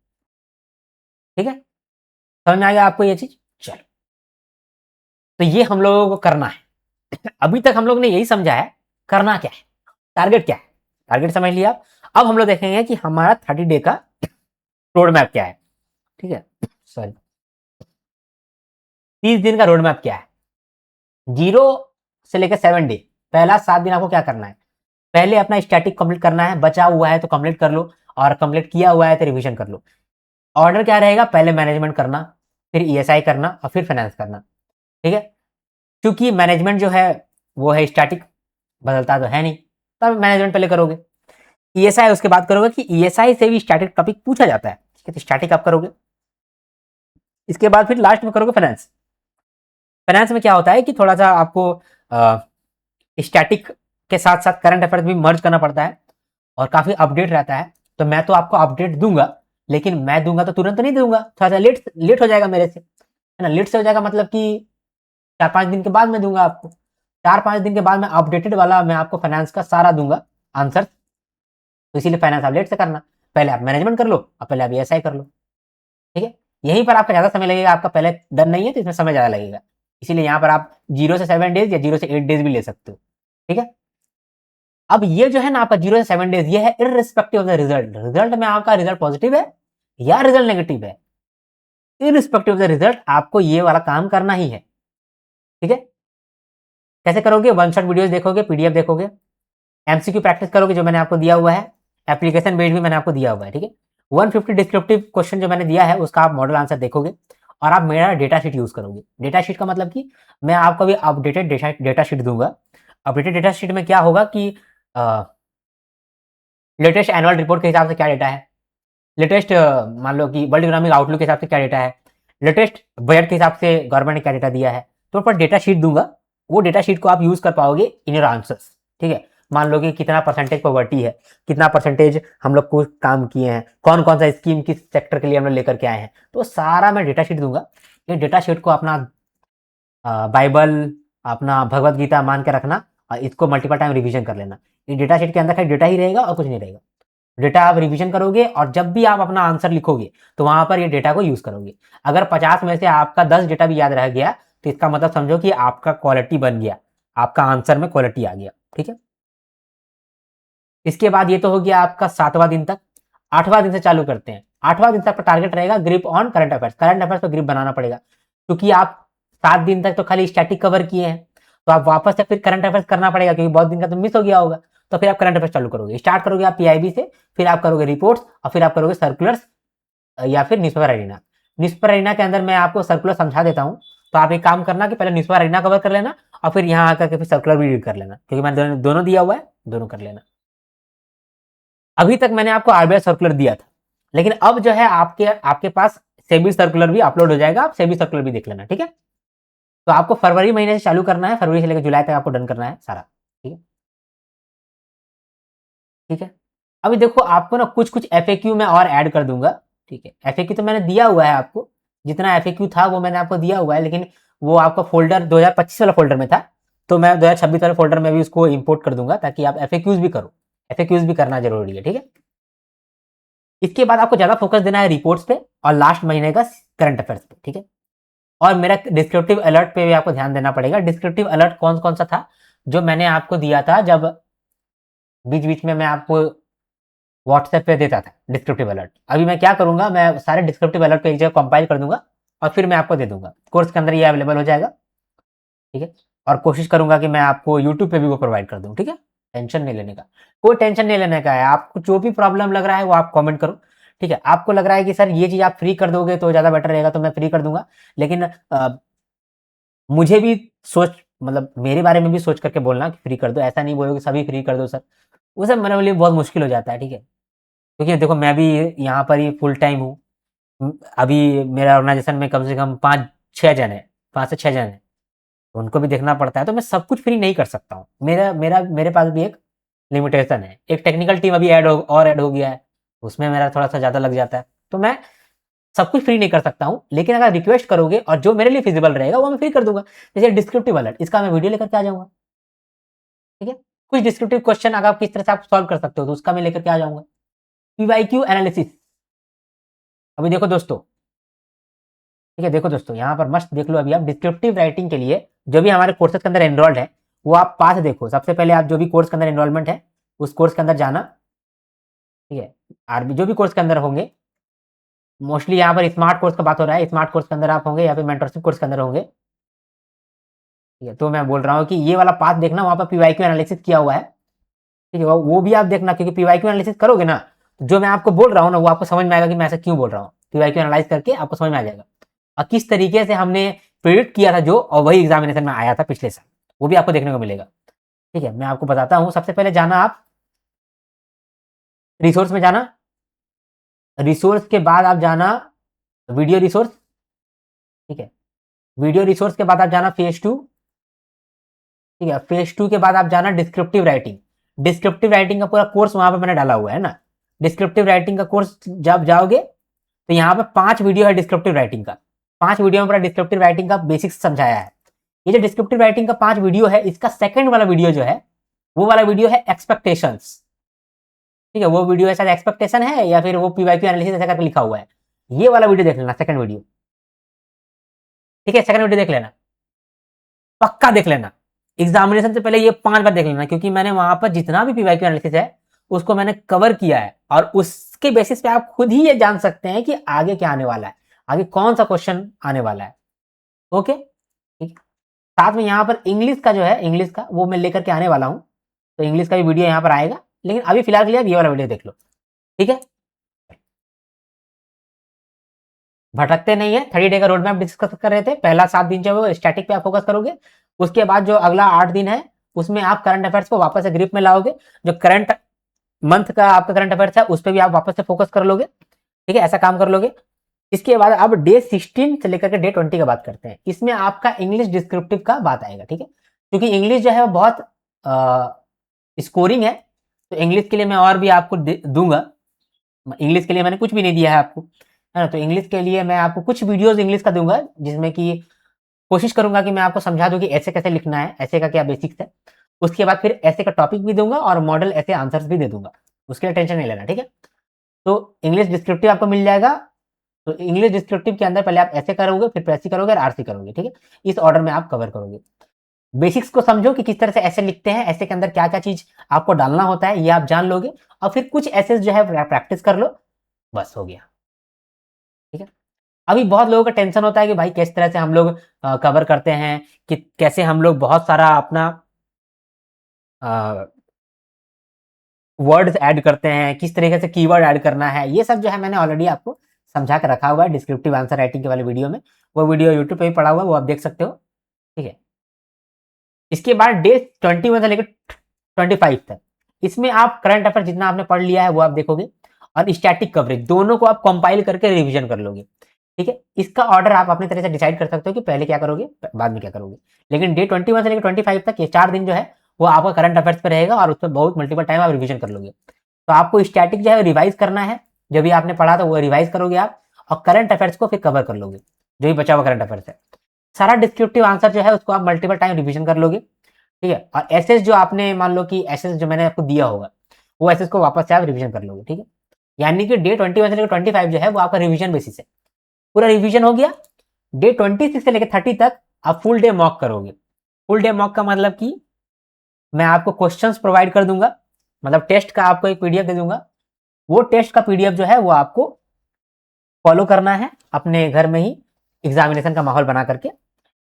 ठीक है। समझ में आ गया आपको ये चीज? चलो, तो ये हम लोगों को करना है। अभी तक हम लोग ने यही समझा है करना क्या है, टारगेट क्या है, टारगेट समझ लिया आप। अब हम लोग देखेंगे कि हमारा 30 डे का रोड मैप क्या है, ठीक है। सॉरी, 30 दिन का रोड मैप क्या है, 0 से लेकर 7 डे, पहला 7 दिन आपको क्या करना है। पहले अपना स्टैटिक कंप्लीट करना है, बचा हुआ है तो कंप्लीट कर लो, और कंप्लीट किया हुआ है तो रिवीजन कर लो। ऑर्डर क्या रहेगा, पहले मैनेजमेंट करना, फिर ईएसआई करना, और फिर फाइनेंस करना, ठीक है। क्योंकि मैनेजमेंट जो है वो है स्टैटिक, बदलता तो है नहीं, तब मैनेजमेंट पहले करोगे। ईएसआई उसके बाद करोगे, कि ईएसआई से भी स्टैटिक टॉपिक पूछा जाता है, ठीक है, तो स्टैटिक आप करोगे। इसके बाद फिर लास्ट में करोगे फाइनेंस। फाइनेंस में क्या होता है कि थोड़ा सा आपको स्टैटिक के साथ साथ करंट अफेयर्स भी मर्ज करना पड़ता है, और काफी अपडेट रहता है। तो मैं तो आपको अपडेट दूंगा, लेकिन मैं दूंगा तो तुरंत नहीं दूंगा, थोड़ा सा लेट लेट हो जाएगा मेरे से, है ना। लेट से हो जाएगा मतलब कि 4-5 दिन के बाद मैं दूंगा आपको। 4-5 दिन के बाद मैं अपडेटेड वाला मैं आपको फाइनेंस का सारा दूंगा आंसर। तो इसीलिए फाइनेंस आप लेट से करना, पहले आप मैनेजमेंट कर लो और पहले आप ईएसआई कर लो, ठीक है। यहीं पर आपका ज्यादा समय लगेगा, आपका पहले डन नहीं है तो इसमें समय ज्यादा लगेगा, इसीलिए यहाँ पर आप 0 से 7 डेज या 0 से 8 डेज भी ले सकते हो, ठीक है। अब ये जो है ना आपका 0 से 7 डेज, ये है irrespective of the result. Result में आपका रिजल्ट पॉजिटिव है या रिजल्ट नेगेटिव है, इररिस्पेक्टिव ऑफ द रिजल्ट आपको ये वाला काम करना ही है, ठीक है। कैसे करोगे, वन शॉट वीडियोस देखोगे, पीडीएफ देखोगे, एमसीक्यू प्रैक्टिस करोगे जो मैंने आपको दिया हुआ है, एप्लीकेशन बेस्ड भी मैंने आपको दिया हुआ है, ठीक है। 150 डिस्क्रिप्टिव क्वेश्चन जो मैंने दिया है उसका आप मॉडल आंसर देखोगे, और आप मेरा डेटा शीट यूज करोगे। डेटा शीट का मतलब कि मैं आपको अभी अपडेटेड डेटा शीट दूंगा। अपडेटेड डेटा शीट में क्या होगा कि लेटेस्ट एनुअल रिपोर्ट के हिसाब से क्या डेटा है, लेटेस्ट मान लो कि वर्ल्ड इकोनॉमिक आउटलुक के हिसाब से क्या डेटा है, लेटेस्ट बजट के हिसाब से गवर्नमेंट ने क्या डेटा दिया है, तो पर डेटा शीट दूंगा। वो डेटा शीट को आप यूज कर पाओगे इन योर आंसर्स, ठीक है। मान लो कि कितना परसेंटेज पॉवर्टी है, कितना परसेंटेज हम लोग कुछ काम किए हैं, कौन कौन सा स्कीम किस सेक्टर के लिए हम लोग लेकर के आए हैं, तो सारा मैं डेटा शीट दूंगा। ये डेटा शीट को अपना बाइबल, अपना भगवत गीता मान के रखना, और इसको मल्टीपल टाइम रिवीजन कर लेना। ये डेटा शीट के अंदर खाली डेटा ही रहेगा और कुछ नहीं रहेगा। डेटा आप रिवीजन करोगे, और जब भी आप अपना आंसर लिखोगे तो वहां पर ये डेटा को यूज करोगे। अगर 50 में से आपका 10 डेटा भी याद रह गया, तो इसका मतलब समझो कि आपका क्वालिटी बन गया, आपका आंसर में क्वालिटी आ गया, ठीक है। इसके बाद ये तो हो गया आपका 7वां दिन तक। 8वां दिन से चालू करते हैं। 8वां दिन तक का टारगेट रहेगा grip on current affairs. Current affairs पर ग्रिप बनाना पड़ेगा, क्योंकि आप 7 दिन तक तो खाली स्टैटिक कवर किए हैं, तो आप वापस से फिर करंट अफेयर्स करना पड़ेगा, क्योंकि बहुत दिन का तो मिस हो गया होगा। तो फिर आप करंट अफेयर्स चालू करोगे। स्टार्ट करोगे आप पीआईबी से, फिर आप करोगे रिपोर्ट्स और फिर आप करोगे सर्कुलर्स या फिर न्यूज़पेपर अरीना। न्यूज़पेपर अरीना के अंदर मैं आपको सर्कुलर समझा देता हूँ, तो आप एक काम करना कि पहले न्यूज़पेपर अरीना कवर कर लेना और फिर यहाँ आकर के फिर सर्कुलर भी रीड कर लेना, क्योंकि मैंने दोनों दिया हुआ है, दोनों कर लेना। अभी तक मैंने आपको आरबीआई सर्कुलर दिया था, लेकिन अब जो है आपके आपके पास सेबी सर्कुलर भी अपलोड हो जाएगा, आप सेबी सर्कुलर भी देख लेना, ठीक है। तो आपको फरवरी महीने से चालू करना है, फरवरी से लेकर जुलाई तक आपको डन करना है सारा, ठीक है। ठीक है, अभी देखो आपको ना कुछ कुछ एफएक्यू में और ऐड कर दूंगा, ठीक है। एफएक्यू तो मैंने दिया हुआ है आपको, जितना एफएक्यू था वो मैंने आपको दिया हुआ है, लेकिन वो आपका फोल्डर 2025 वाला फोल्डर में था, तो मैं 2026 वाले फोल्डर में भी उसको इंपोर्ट कर दूंगा, ताकि आप एफएक्यूज भी करो। एफएक्यूज भी करना जरूरी है, ठीक है। इसके बाद आपको ज्यादा फोकस देना है रिपोर्ट्स पे और लास्ट महीने का करंट अफेयर्स पे, ठीक है। और मेरा डिस्क्रिप्टिव अलर्ट पे भी आपको ध्यान देना पड़ेगा। डिस्क्रिप्टिव अलर्ट कौन कौन सा था जो मैंने आपको दिया था, जब बीच बीच में मैं आपको व्हाट्सएप पे देता था डिस्क्रिप्टिव अलर्ट। अभी मैं क्या करूंगा, मैं सारे डिस्क्रिप्टिव अलर्ट पे एक जगह कंपाइल कर दूंगा और फिर मैं आपको दे दूंगा, कोर्स के अंदर ये अवेलेबल हो जाएगा, ठीक है। और कोशिश करूंगा कि मैं आपको यूट्यूब पे भी वो प्रोवाइड कर दूं, ठीक है। टेंशन नहीं लेने का, कोई टेंशन नहीं लेने का है। आपको जो भी प्रॉब्लम लग रहा है वो आप कमेंट करो, ठीक है। आपको लग रहा है कि सर ये चीज आप फ्री कर दोगे तो ज्यादा बेटर रहेगा, तो मैं फ्री कर दूंगा, लेकिन मुझे भी सोच, मतलब मेरे बारे में भी सोच करके बोलना कि फ्री कर दो, ऐसा नहीं बोलोगे सभी फ्री कर दो सर, वो सब मेरे लिए बहुत मुश्किल हो जाता है, ठीक है। क्योंकि देखो मैं भी यहाँ पर ही फुल टाइम हूँ, अभी मेरा ऑर्गेनाइजेशन में कम से कम 5-6 जन है, 5 से 6 जन है, तो उनको भी देखना पड़ता है, तो मैं सब कुछ फ्री नहीं कर सकता हूँ। मेरा मेरा मेरे पास भी एक लिमिटेशन है। एक टेक्निकल टीम अभी ऐड हो गया है, उसमें मेरा थोड़ा सा ज़्यादा लग जाता है, तो मैं सब कुछ फ्री नहीं कर सकता हूँ, लेकिन अगर रिक्वेस्ट करोगे और जो मेरे लिए फिजिबल रहेगा वो मैं फ्री कर दूंगा। जैसे डिस्क्रिप्टिव अलर्ट, इसका मैं वीडियो लेकर के आ जाऊंगा, ठीक है। कुछ डिस्क्रिप्टिव क्वेश्चन अगर किस तरह से आप सॉल्व कर सकते हो तो उसका मैं लेकर के आ जाऊंगा। पीवाईक्यू एनालिसिस, अभी देखो दोस्तों, ठीक है, देखो दोस्तों यहाँ पर मस्त देख लो। अभी आप डिस्क्रिप्टिव राइटिंग के लिए जो भी हमारे कोर्सेज के अंदर एनरोल्ड है वो आप पास देखो। सबसे पहले आप जो भी कोर्स के अंदर एनरोलमेंट है उस कोर्स के अंदर जाना, ठीक है। आरबी जो भी कोर्स के अंदर होंगे, मोस्टली यहाँ पर स्मार्ट कोर्स का बात हो रहा है, स्मार्ट कोर्स के अंदर आप होंगे या फिर मेंटरशिप कोर्स के अंदर होंगे, ठीक है। तो मैं बोल रहा हूँ कि ये वाला पाथ देखना, वहां पर पीवाईक्यू एनालिसिस किया हुआ है, ठीक है। वो भी आप देखना, क्योंकि पीवाईक्यू एनालिसिस करोगे ना, जो मैं आपको बोल रहा हूँ ना वो आपको समझ में आएगा कि मैं ऐसा क्यों बोल रहा हूँ। पीवाईक्यू एनालाइज करके आपको समझ में आ जाएगा और किस तरीके से हमने प्रेडिक्ट किया था जो, और वही एग्जामिनेशन में आया था पिछले साल, वो भी आपको देखने को मिलेगा, ठीक है। मैं आपको बताता हूँ, सबसे पहले जाना आप रिसोर्स में जाना, रिसोर्स के बाद आप जाना वीडियो रिसोर्स, ठीक है। वीडियो रिसोर्स के बाद आप जाना फेज 2, ठीक है। फेज 2 के बाद आप जाना डिस्क्रिप्टिव राइटिंग। डिस्क्रिप्टिव राइटिंग का पूरा कोर्स वहां पर मैंने डाला हुआ है ना। डिस्क्रिप्टिव राइटिंग का कोर्स जब जाओगे तो यहाँ पे 5 वीडियो है डिस्क्रिप्टिव राइटिंग का। 5 वीडियो में पूरा डिस्क्रिप्टिव राइटिंग का बेसिक्स समझाया है। ये जो डिस्क्रिप्टिव राइटिंग का 5 वीडियो है, इसका सेकंड वाला वीडियो जो है वो वाला वीडियो है एक्सपेक्टेशंस, ठीक है। वो वीडियो शायद एक्सपेक्टेशन है या फिर वो पीवाईक्यू एनालिसिस ऐसा करके लिखा हुआ है। ये वाला वीडियो देख लेना, सेकंड वीडियो, ठीक है। सेकंड वीडियो देख लेना, पक्का देख लेना। एग्जामिनेशन से पहले ये 5 बार देख लेना, क्योंकि मैंने वहां पर जितना भी पीवाईक्यू एनालिसिस है उसको मैंने कवर किया है, और उसके बेसिस पे आप खुद ही ये जान सकते हैं कि आगे क्या आने वाला है, आगे कौन सा क्वेश्चन आने वाला है, ओके, ठीक। साथ में यहाँ पर इंग्लिश का जो है, इंग्लिश का वो मैं लेकर के आने वाला हूँ, तो इंग्लिश का भी वीडियो यहाँ पर आएगा, लेकिन अभी फिलहाल के लिए आप ये वाला वीडियो देख लो, ठीक है। भटकते नहीं है। 30 डे का रोड मैप डिस्कस कर रहे थे। पहला 7 दिन जो है वो स्टैटिक पे आप फोकस करोगे, उसके बाद जो अगला 8 दिन है उसमें आप करंट अफेयर्स को वापस से ग्रिप में लाओगे। जो करंट मंथ का आपका करंट अफेयर्स है उस पर भी आप वापस से फोकस कर लोगे, ठीक है, ऐसा काम कर लोगे। इसके बाद अब डे 16 से लेकर के डे 20 का बात करते हैं। इसमें आपका इंग्लिश डिस्क्रिप्टिव का बात आएगा, ठीक है, क्योंकि इंग्लिश जो है वो बहुत स्कोरिंग है, तो इंग्लिश के लिए मैं और भी आपको दूंगा। इंग्लिश के लिए मैंने कुछ भी नहीं दिया है आपको, है ना। तो इंग्लिश के लिए मैं आपको कुछ वीडियोस इंग्लिश का दूंगा, जिसमें कि कोशिश करूंगा कि मैं आपको समझा दूं कि ऐसे कैसे लिखना है, ऐसे का क्या बेसिक्स है। उसके बाद फिर ऐसे का टॉपिक भी दूंगा और मॉडल ऐसे आंसर्स भी दे दूंगा, उसके लिए टेंशन नहीं लेना, ठीक है। तो इंग्लिश डिस्क्रिप्टिव आपको मिल जाएगा। तो इंग्लिश डिस्क्रिप्टिव के अंदर पहले आप ऐसे करोगे, फिर प्रेसी करोगे और आरसी करोगे, ठीक है। इस ऑर्डर में आप कवर करोगे। बेसिक्स को समझो कि किस तरह से ऐसे लिखते हैं, ऐसे के अंदर क्या क्या चीज आपको डालना होता है, ये आप जान लोगे। और फिर कुछ ऐसे जो है प्रैक्टिस कर लो, बस हो गया, ठीक है। अभी बहुत लोगों का टेंशन होता है कि भाई किस तरह से हम लोग कवर करते हैं, कि कैसे हम लोग बहुत सारा अपना वर्ड्स ऐड करते हैं, किस तरीके से कीवर्ड ऐड करना है, ये सब जो है मैंने ऑलरेडी आपको समझा के रखा हुआ है डिस्क्रिप्टिव आंसर राइटिंग के वाले वीडियो में। वो वीडियो यूट्यूब पे भी पड़ा हुआ है, वो आप देख सकते हो। ठीक है, इसके बाद डे 21 से लेकर 25 तक इसमें आप करंट अफेयर जितना आपने पढ़ लिया है वो आप देखोगे, और स्टैटिक कवरेज दोनों को आप कंपाइल करके रिवीजन कर लोगे। ठीक है, इसका ऑर्डर आप अपनी तरह से डिसाइड कर सकते हो कि पहले क्या करोगे बाद में क्या करोगे। लेकिन डे 21 से लेकर 25 तक ये 4 दिन जो है वो आपका करंट अफेयर्स पे रहेगा, और उस पर बहुत मल्टीपल टाइम आप रिवीजन कर लोगे। तो आपको स्टैटिक जो है रिवाइज करना है, जो भी आपने पढ़ा था वो रिवाइज करोगे आप, और करंट अफेयर्स को फिर कवर कर लोगे, जो भी बचा हुआ करंट अफेयर्स है। सारा डिस्क्रिप्टिव आंसर जो है उसको आप मल्टीपल टाइम रिवीजन कर लोगे। ठीक है, और एसएस जो आपने मान लो कि एसएस जो मैंने आपको दिया होगा वो एसएस को वापस से आप रिवीजन कर लोगे। ठीक है, यानी कि डे 21 से लेकर 25 जो है वो आपका रिवीजन बेसिस है। पूरा रिवीजन हो गया, डे 26 से लेकर 30 तक आप फुल डे मॉक करोगे। फुल डे मॉक का मतलब कि मैं आपको क्वेश्चंस प्रोवाइड कर दूंगा, मतलब टेस्ट का आपको एक पीडीएफ दे दूंगा। वो टेस्ट का पीडीएफ जो है वो आपको फॉलो करना है अपने घर में ही, एग्जामिनेशन का माहौल बना करके।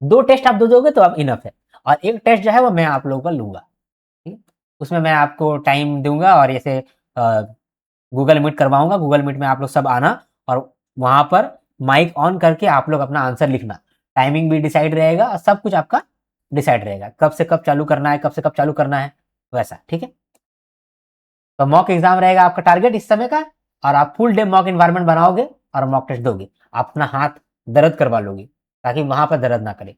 2 टेस्ट आप दे दोगे तो अब इनफ है, और एक टेस्ट जो है वो मैं आप लोगों का लूंगा। ठीक है? उसमें मैं आपको टाइम दूंगा, और ऐसे गूगल मीट करवाऊंगा। गूगल मीट में आप लोग सब आना, और वहां पर माइक ऑन करके आप लोग अपना आंसर लिखना। टाइमिंग भी डिसाइड रहेगा, और सब कुछ आपका डिसाइड रहेगा, कब से कब चालू करना है, कब से कब चालू करना है, वैसा। ठीक है, तो मॉक एग्जाम रहेगा आपका टारगेट इस समय का, और आप फुल डे मॉक इन्वायरमेंट बनाओगे और मॉक टेस्ट दोगे। आप अपना हाथ दर्द करवा लोगे ताकि वहां पर दर्द ना करे।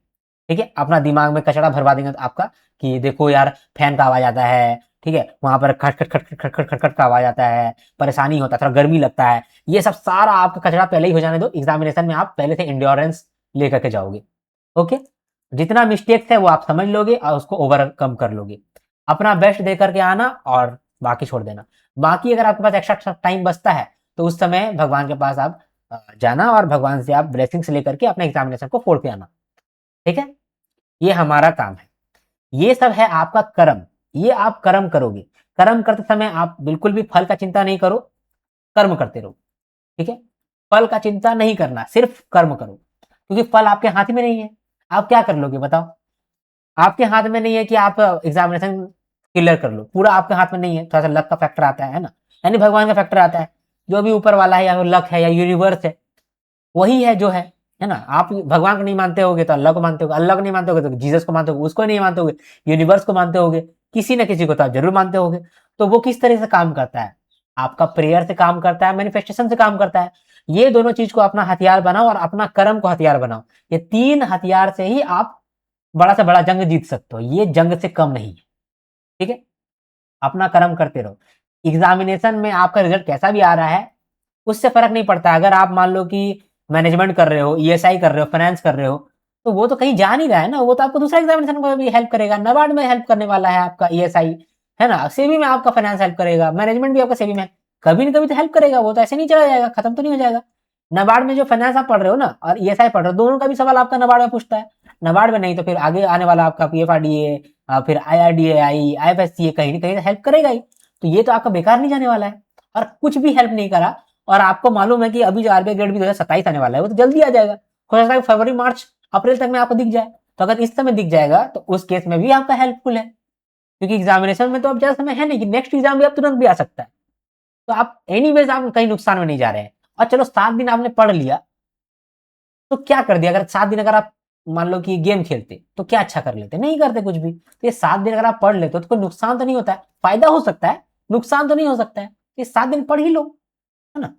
ठीक है, अपना दिमाग में कचड़ा भरवा देंगे आपका कि देखो यार फैन का आवाज आता है, ठीक है, वहां पर खट खट खट खट खट खट खट खट का आवाज आता है, परेशानी होता है, थोड़ा गर्मी लगता है। ये सब सारा आपका कचरा पहले ही हो जाने दो, एग्जामिनेशन में आप पहले से इंड्योरेंस लेकर के जाओगे। ओके, जितना मिस्टेक्स है वो आप समझ लोगे और उसको ओवरकम कर लोगे। अपना बेस्ट दे करके आना, और बाकी छोड़ देना। बाकी अगर आपके पास एक्स्ट्रा टाइम बचता है तो उस समय भगवान के पास आप जाना, और भगवान से आप ब्लेसिंग्स लेकर के अपने एग्जामिनेशन को फोड़ के आना। ठीक है, ये हमारा काम है। ये सब है आपका कर्म, ये आप कर्म करोगे। कर्म करते समय आप बिल्कुल भी फल का चिंता नहीं करो, कर्म करते रहो। ठीक है, फल का चिंता नहीं करना, सिर्फ कर्म करो, क्योंकि फल आपके हाथ में नहीं है। आप क्या कर लोगे बताओ, आपके हाथ में नहीं है कि आप एग्जामिनेशन क्लियर कर लो, पूरा आपके हाथ में नहीं है। थोड़ा सा लक का फैक्टर आता है ना, यानी भगवान का फैक्टर आता है। जो भी ऊपर वाला है, या लक है, या यूनिवर्स है, वही है जो है ना। आप भगवान को नहीं मानते होगे तो अल्लाह को मानते होगे, अल्लाह को नहीं मानते होगे तो जीसस को मानते होगे, उसको नहीं मानते होगे यूनिवर्स को मानते होगे, किसी न किसी को तो आप जरूर मानते होगे। तो वो किस तरह से काम करता है, आपका प्रेयर से काम करता है, मैनिफेस्टेशन से काम करता है। ये दोनों चीज को अपना हथियार बनाओ, और अपना कर्म को हथियार बनाओ। ये 3 हथियार से ही आप बड़ा से बड़ा जंग जीत सकते हो, ये जंग से कम नहीं है। ठीक है, अपना कर्म करते रहो। एग्जामिनेशन में आपका रिजल्ट कैसा भी आ रहा है उससे फर्क नहीं पड़ता। अगर आप मान लो कि मैनेजमेंट कर रहे हो, ईएसआई कर रहे हो, फाइनेंस कर रहे हो, तो वो तो कहीं जा नहीं रहा है ना, वो तो आपको दूसरा एग्जामिनेशन में भी हेल्प करेगा। नबार्ड में हेल्प करने वाला है आपका ईएसआई, है ना, सेबी में आपका फाइनेंस हेल्प करेगा, मैनेजमेंट भी आपका सेबी में कभी ना कभी तो हेल्प करेगा। वो तो ऐसे नहीं चला जाएगा, खत्म तो नहीं हो जाएगा। नबार्ड में जो फाइनेंस आप पढ़ रहे हो ना, और ईएसआई पढ़ रहे हो, दोनों का भी सवाल आपका नबार्ड में पूछता है। नबार्ड में नहीं तो फिर आगे आने वाला आपका पीएफआरडीए, फिर आईआरडीएआई, आईएफएससी कहीं ना कहीं हेल्प करेगा ही। तो ये तो आपका बेकार नहीं जाने वाला है, और कुछ भी हेल्प नहीं करा। और आपको मालूम है कि अभी जो आरबीआई ग्रेड भी 2027 आने वाला है, वो तो जल्दी आ जाएगा। हो सकता है फरवरी मार्च अप्रैल तक में आपको दिख जाए। तो अगर इस समय दिख जाएगा तो उस केस में भी आपका हेल्पफुल है, क्योंकि एग्जामिनेशन में तो अब ज्यादा समय है नहीं कि नेक्स्ट एग्जाम भी आप तुरंत भी आ सकता है। तो आप एनीवेज आप कहीं नुकसान में नहीं जा रहे हैं। और चलो 7 दिन आपने पढ़ लिया तो क्या कर दिया, अगर 7 दिन अगर आप मान लो कि गेम खेलते तो क्या अच्छा कर लेते, नहीं करते कुछ भी। तो ये 7 दिन अगर आप पढ़ लेते हो तो कोई नुकसान तो नहीं होता है, फायदा हो सकता है, नुकसान तो नहीं हो सकता है। ये 7 दिन पढ़ ही लो, है ना।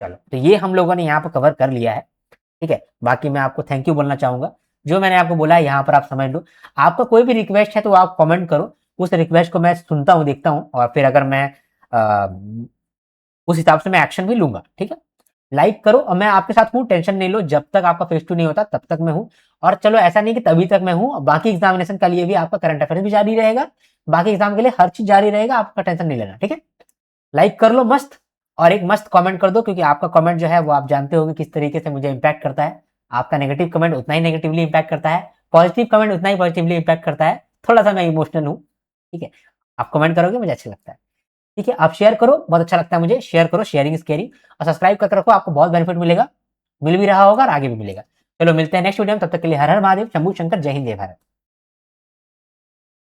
चलो, तो ये हम लोगों ने यहाँ पर कवर कर लिया है। ठीक है, बाकी मैं आपको थैंक यू बोलना चाहूंगा, जो मैंने आपको बोला है यहाँ पर आप समझ लो। आपका कोई भी रिक्वेस्ट है तो आप कमेंट करो, उस रिक्वेस्ट को मैं सुनता हूँ, देखता हूँ, और फिर अगर मैं उस हिसाब से मैं एक्शन भी लूंगा। ठीक है, लाइक करो, और मैं आपके साथ हूँ, टेंशन नहीं लो। जब तक आपका फेस 2 नहीं होता तब तक मैं हूँ। और चलो ऐसा नहीं कि तभी तक मैं हूँ, बाकी एग्जामिनेशन के लिए भी आपका करंट अफेयर भी जारी रहेगा, बाकी एग्जाम के लिए हर चीज जारी रहेगा, आपका टेंशन नहीं लेना। ठीक है, लाइक कर लो मस्त, और एक मस्त कमेंट कर दो, क्योंकि आपका कमेंट जो है वो आप जानते हो किस तरीके से मुझे इंपैक्ट करता है। आपका नेगेटिव कमेंट उतना ही नेगेटिवली इंपैक्ट करता है, पॉजिटिव कमेंट उतना ही पॉजिटिवली इंपैक्ट करता है। थोड़ा सा मैं इमोशनल हूँ, ठीक है, आप कमेंट करोगे मुझे अच्छा लगता है। ठीक है, आप शेयर करो, बहुत अच्छा लगता है मुझे, शेयर करो, शेयरिंग इज केयरिंग। और सब्सक्राइब करके रखो, आपको बहुत बेनिफिट मिलेगा, मिल भी रहा होगा और आगे भी मिलेगा। चलो मिलते हैं नेक्स्ट वीडियो में, तब तक के लिए हर हर महादेव, शंभू शंकर, जय हिंद जय भारत।